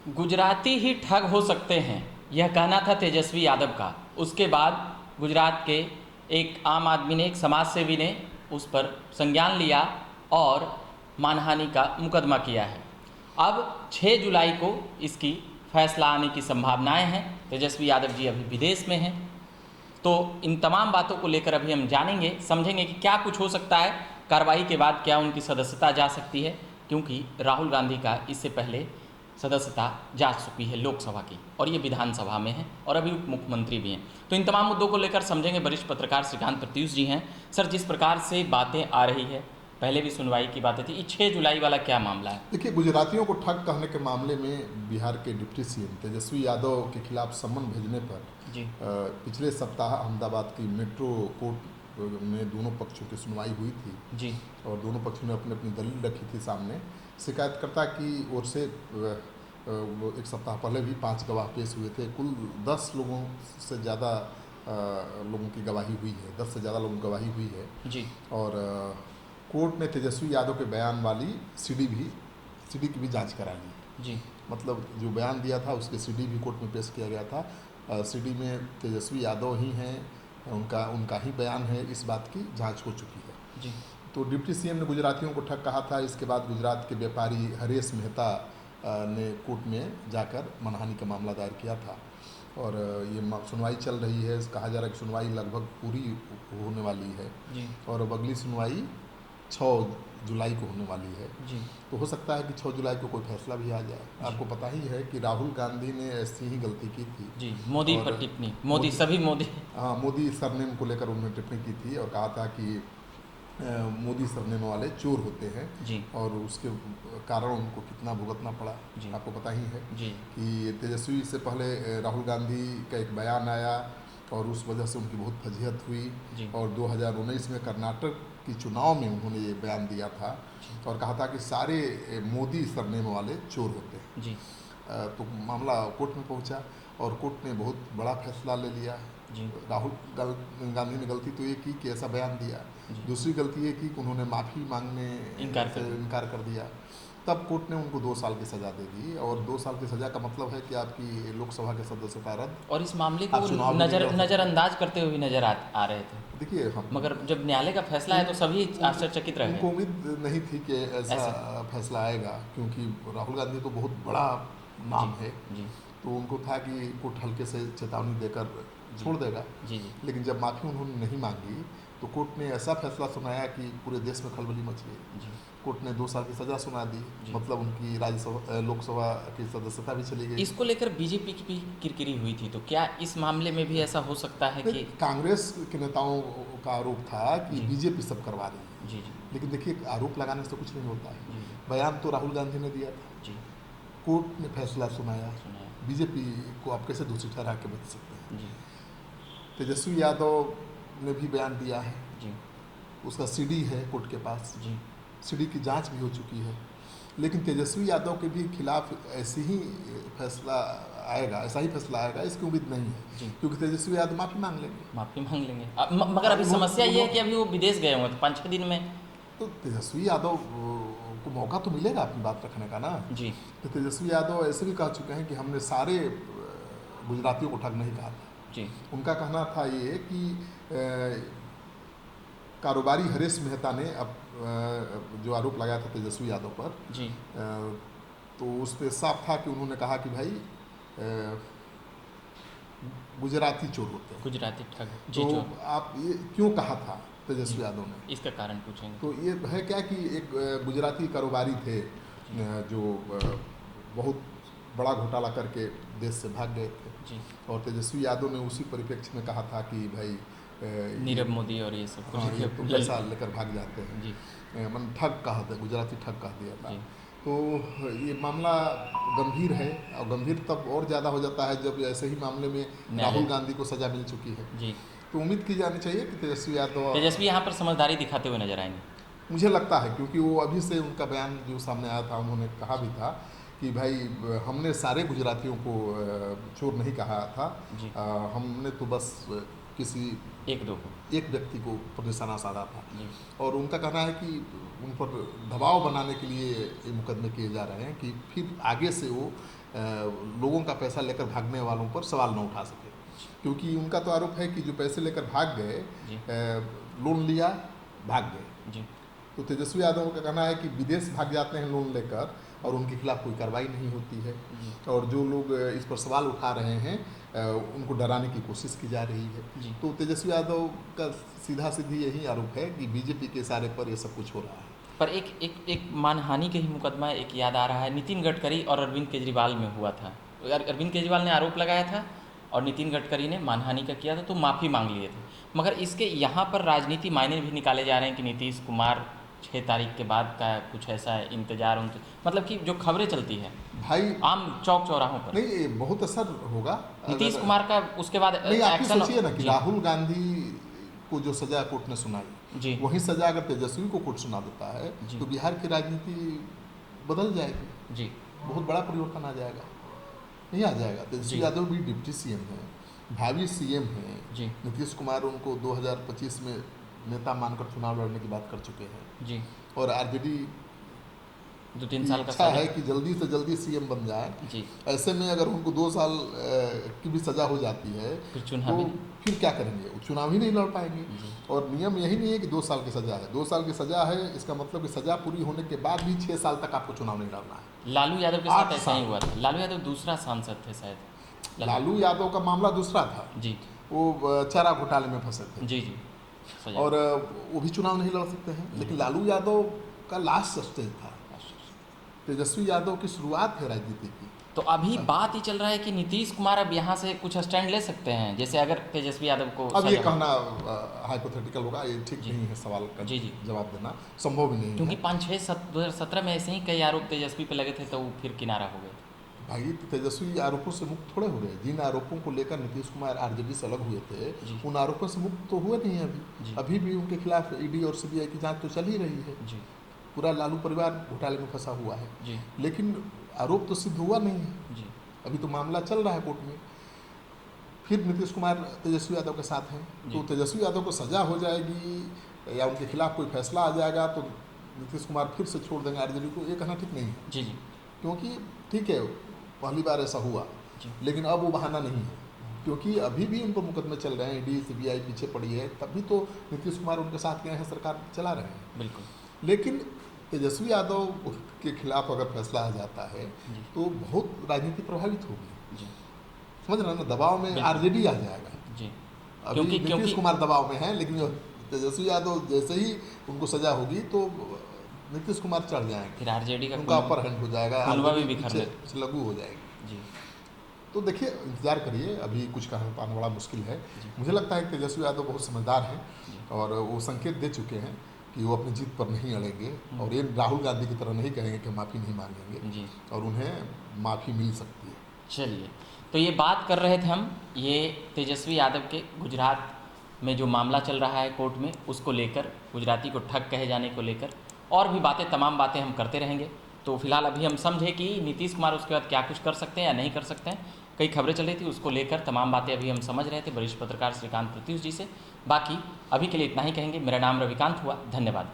गुजराती ही ठग हो सकते हैं, यह कहना था तेजस्वी यादव का। उसके बाद गुजरात के एक आम आदमी ने, एक समाज सेवी ने उस पर संज्ञान लिया और मानहानि का मुकदमा किया है। अब 6 जुलाई को इसकी फैसला आने की संभावनाएं हैं। तेजस्वी यादव जी अभी विदेश में हैं, तो इन तमाम बातों को लेकर अभी हम जानेंगे, समझेंगे कि क्या कुछ हो सकता है। कार्रवाई के बाद क्या उनकी सदस्यता जा सकती है, क्योंकि राहुल गांधी का इससे पहले सदस्यता जा चुकी है लोकसभा की, और ये विधानसभा में है, और अभी उप मुख्यमंत्री भी हैं। तो इन तमाम मुद्दों को लेकर समझेंगे। वरिष्ठ पत्रकार श्रीकांत प्रत्यूष जी हैं। सर, जिस प्रकार से बातें आ रही है, पहले भी सुनवाई की बातें थी, ये 6 जुलाई वाला क्या मामला है? देखिए, गुजरातियों को ठग कहने के मामले में बिहार के डिप्टी सीएम तेजस्वी यादव के खिलाफ सम्मन भेजने पर जी पिछले सप्ताह अहमदाबाद की मेट्रो कोर्ट में दोनों पक्षों की सुनवाई हुई थी जी और दोनों पक्षों ने अपनी अपनी दलील रखी थी सामने। शिकायतकर्ता की ओर से वो एक सप्ताह पहले भी 5 गवाह पेश हुए थे। कुल 10 लोगों से ज़्यादा लोगों की गवाही हुई है, 10 से ज़्यादा लोगों की गवाही हुई है। जी और कोर्ट ने तेजस्वी यादव के बयान वाली सीडी की भी जांच करा ली। जी मतलब जो बयान दिया था उसके सीडी भी कोर्ट में पेश किया गया था। सीडी में तेजस्वी यादव ही हैं, उनका ही बयान है, इस बात की जांच हो चुकी है। जी तो डिप्टी सीएम ने गुजरातियों को ठग कहा था। इसके बाद गुजरात के व्यापारी हरेश मेहता ने कोर्ट में जाकर मानहानि का मामला दायर किया था और ये सुनवाई चल रही है। कहा जा रहा है कि सुनवाई लगभग पूरी होने वाली है जी और अब अगली सुनवाई 6 जुलाई को होने वाली है। जी तो हो सकता है कि 6 जुलाई को कोई फैसला भी आ जाए। आपको पता ही है कि राहुल गांधी ने ऐसी ही गलती की थी। जी मोदी पर टिप्पणी, मोदी सभी मोदी हाँ, मोदी सरनेम को लेकर उन्होंने टिप्पणी की थी और कहा था कि मोदी सरनेम वाले चोर होते हैं जी और उसके कारण उनको कितना भुगतना पड़ा। जी आपको पता ही है जी कि तेजस्वी से पहले राहुल गांधी का एक बयान आया और उस वजह से उनकी बहुत फजीहत हुई जी और 2019 में कर्नाटक की चुनाव में उन्होंने ये बयान दिया था और कहा था कि सारे मोदी सरनेम वाले चोर होते हैं। जी तो मामला कोर्ट में पहुंचा और कोर्ट ने बहुत बड़ा फैसला ले लिया। जी राहुल गांधी ने गलती तो ये की कि ऐसा बयान दिया, दूसरी गलती ये की कि उन्होंने माफ़ी मांगने से इनकार कर दिया। तब कोर्ट ने उनको 2 साल की सज़ा दे दी और 2 साल की सज़ा का मतलब है कि आपकी लोकसभा के सदस्यता रद्द। और इस मामले को नज़रअंदाज करते हुए भी नजर आ रहे थे। देखिए, हम मगर जब न्यायालय का फैसला है तो सभी आश्चर्यचकित रहे। उनको उम्मीद नहीं थी कि ऐसा फैसला आएगा, क्योंकि राहुल गांधी तो बहुत बड़ा नाम है। जी तो उनको था कि कोर्ट हल्के से चेतावनी देकर छोड़ देगा। जी जी लेकिन जब माफ़ी उन्होंने नहीं मांगी तो कोर्ट ने ऐसा फैसला सुनाया कि पूरे देश में खलबली मच गई। जी कोर्ट ने 2 साल की सज़ा सुना दी, मतलब उनकी लोकसभा की सदस्यता भी चली गई। इसको लेकर बीजेपी की भी किरकिरी हुई थी, तो क्या इस मामले में भी ऐसा हो सकता है कि कांग्रेस के नेताओं का आरोप था कि जी बीजेपी सब करवा रही है। जी जी लेकिन देखिए, आरोप लगाने से कुछ नहीं होता है। जी बयान तो राहुल गांधी ने दिया था, जी कोर्ट ने फैसला सुनाया। सुनाया बीजेपी को आप कैसे दोषी ठहरा के बच सकते हैं? जी तेजस्वी यादव ने भी बयान दिया है, जी उसका सीडी है कोर्ट के पास, जी सीडी की जांच भी हो चुकी है। लेकिन तेजस्वी यादव के भी खिलाफ ऐसा ही फैसला आएगा, इसकी उम्मीद नहीं है। जी क्योंकि तेजस्वी यादव माफ़ी मांग लेंगे। माफ़ी मांग लेंगे। मगर अभी समस्या ये है कि अभी वो विदेश गए हुए थे 5-6 दिन में। तो तेजस्वी यादव को मौका तो मिलेगा अपनी बात रखने का ना। जी तो तेजस्वी यादव ऐसे भी कह चुके हैं कि हमने सारे गुजरातियों को ठग नहीं कहा था। जी उनका कहना था ये कि कारोबारी हरेश मेहता ने अब जो आरोप लगाया था तेजस्वी यादव पर, जी तो उस पर साफ था कि उन्होंने कहा कि भाई गुजराती चोर होते हैं। गुजराती ठग जी। तो जो आप ये क्यों कहा था तेजस्वी यादव ने? इसका कारण पूछेंगे। तो ये है क्या कि एक गुजराती कारोबारी थे जो बहुत बड़ा घोटाला करके देश से भाग गए थे जी और तेजस्वी यादव ने उसी परिप्रेक्ष्य में कहा था कि भाई नीरव मोदी और ये सब हाँ, ये तो पैसा लेकर भाग जाते हैं। जी मन ठग कहा था, गुजराती ठग कह दिया था। जी तो ये मामला गंभीर है और गंभीर तब और ज़्यादा हो जाता है जब ऐसे ही मामले में राहुल गांधी को सज़ा मिल चुकी है। जी तो उम्मीद की जानी चाहिए कि तेजस्वी यहाँ पर समझदारी दिखाते हुए नजर आएंगे, मुझे लगता है, क्योंकि वो अभी से उनका बयान जो सामने आया था, उन्होंने कहा भी था कि भाई हमने सारे गुजरातियों को चोर नहीं कहा था। हमने तो बस किसी एक व्यक्ति को पर निशाना साधा था। जी और उनका कहना है कि उन पर दबाव बनाने के लिए ये मुकदमे किए जा रहे हैं कि फिर आगे से वो लोगों का पैसा लेकर भागने वालों पर सवाल न उठा सके, क्योंकि उनका तो आरोप है कि जो पैसे लेकर भाग गए, लोन लिया, भाग गए। जी। तो तेजस्वी यादव का कहना है कि विदेश भाग जाते हैं लोन लेकर और उनके खिलाफ कोई कार्रवाई नहीं होती है, और जो लोग इस पर सवाल उठा रहे हैं उनको डराने की कोशिश की जा रही है। तो तेजस्वी यादव का सीधा सीधी यही आरोप है कि बीजेपी के इशारे पर ये सब कुछ हो रहा है। पर एक मानहानि का ही मुकदमा एक याद आ रहा है, नितिन गडकरी और अरविंद केजरीवाल में हुआ था। अरविंद केजरीवाल ने आरोप लगाया था और नितिन गडकरी ने मानहानि का किया था, तो माफ़ी मांग लिए थे। मगर इसके यहाँ पर राजनीति मायने भी निकाले जा रहे हैं कि नीतीश कुमार 6 तारीख के बाद का कुछ ऐसा इंतजार मतलब कि जो खबरें चलती है भाई आम चौक चौराहों पर, नहीं बहुत असर होगा नीतीश कुमार का उसके बाद नहीं। आप एक्शन। सोचिए ना कि राहुल गांधी को जो सजा कोर्ट ने सुनाई जी, वही सजा अगर तेजस्वी को कोर्ट सुना देता है तो बिहार की राजनीति बदल जाएगी जी, बहुत बड़ा परिवर्तन आ जाएगा। नहीं आ जाएगा? तेजस्वी यादव भी डिप्टी सीएम है, भावी सीएम है जी, नीतीश कुमार उनको 2025 में नेता मानकर चुनाव लड़ने की बात कर चुके हैं जी, और आरजेडी 2-3 साल का इच्छा है कि जल्दी से जल्दी सीएम बन जाए। जी। ऐसे में अगर उनको 2 साल की भी सजा हो जाती है फिर तो चुनाव फिर क्या करेंगे? वो चुनाव ही नहीं लड़ पाएंगे। और नियम यही नहीं है कि 2 साल की सजा है। 2 साल की सजा है, इसका मतलब कि सजा पूरी होने के बाद भी 6 साल तक आपको चुनाव नहीं लड़ना है। लालू यादव के साथ ऐसा ही हुआ था। लालू यादव दूसरा सांसद थे शायद। लालू यादव का मामला दूसरा था जी, वो चारा घोटाले में फंसे थे जी, जी, सजा। और वो भी चुनाव नहीं लड़ सकते हैं। लेकिन लालू यादव का लास्ट स्टेज था, तेजस्वी यादव की शुरुआत है राजनीति की। तो अभी बात ही चल रहा है कि नीतीश कुमार अब यहाँ से कुछ स्टैंड ले सकते हैं, जैसे अगर तेजस्वी यादव को अब ये सजा- कहना हाइपोथेटिकल होगा, ये ठीक नहीं है सवाल का जी, जी। जवाब देना संभव ही नहीं क्योंकि है। 2017 में ऐसे ही कई आरोप तेजस्वी पे लगे थे, तो वो फिर किनारा हो गए। भाई तो तेजस्वी आरोपों से मुक्त थोड़े हो गए। जिन आरोपों को लेकर नीतीश कुमार आरजेडी से अलग हुए थे जी। उन आरोपों से मुक्त तो हुए नहीं है जी। अभी भी उनके खिलाफ ईडी और सीबीआई की जांच तो चल ही रही है। जी, पूरा लालू परिवार घोटाले में फंसा हुआ है, जी, लेकिन आरोप तो सिद्ध हुआ नहीं है। जी, अभी तो मामला चल रहा है कोर्ट में। फिर नीतीश कुमार तेजस्वी यादव के साथ हैं, तो तेजस्वी यादव को सजा हो जाएगी या उनके खिलाफ कोई फैसला आ जाएगा तो नीतीश कुमार फिर से छोड़ देंगे आरजेडी को, ये कहना ठीक नहीं है। जी, जी, क्योंकि ठीक है पहली बार ऐसा हुआ, लेकिन अब वो बहाना नहीं है, क्योंकि अभी भी उन पर मुकदमे चल रहे हैं, ईडी सीबीआई पीछे पड़ी है, तभी तो नीतीश कुमार उनके साथ गए हैं, सरकार चला रहे हैं। बिल्कुल। लेकिन तेजस्वी यादव के खिलाफ अगर फैसला आ जाता है तो बहुत राजनीति प्रभावित होगी। जी, समझ रहे हैं ना? दबाव में आरजेडी आ जाएगा। जी, अभी नीतीश कुमार दबाव में है, लेकिन जो तेजस्वी यादव जैसे ही उनको सजा होगी तो नीतीश कुमार चढ़ जाएंगे, फिर आरजेडी का उनका अपर हैंड हो जाएगा, कुनबा भी आरजेडी बिखरने। पीछे लघु हो जाएगी। जी, तो देखिए इंतजार करिए, अभी कुछ कहना पाना बड़ा मुश्किल है। मुझे लगता है कि तेजस्वी यादव बहुत समझदार हैं और वो संकेत दे चुके हैं कि वो अपनी जीत पर नहीं अड़ेंगे और ये राहुल गांधी की तरह नहीं कहेंगे कि माफ़ी नहीं मांगेंगे जी, और उन्हें माफ़ी मिल सकती है। चलिए, तो ये बात कर रहे थे हम, ये तेजस्वी यादव के गुजरात में जो मामला चल रहा है कोर्ट में, उसको लेकर, गुजराती को ठग कहे जाने को लेकर, और भी बातें, तमाम बातें हम करते रहेंगे। तो फिलहाल अभी हम समझे कि नीतीश कुमार उसके बाद क्या कुछ कर सकते हैं या नहीं कर सकते हैं। कई खबरें चल रही थी, उसको लेकर तमाम बातें अभी हम समझ रहे थे वरिष्ठ पत्रकार श्रीकांत प्रत्युष जी से। बाकी अभी के लिए इतना ही कहेंगे। मेरा नाम रविकांत हुआ, धन्यवाद।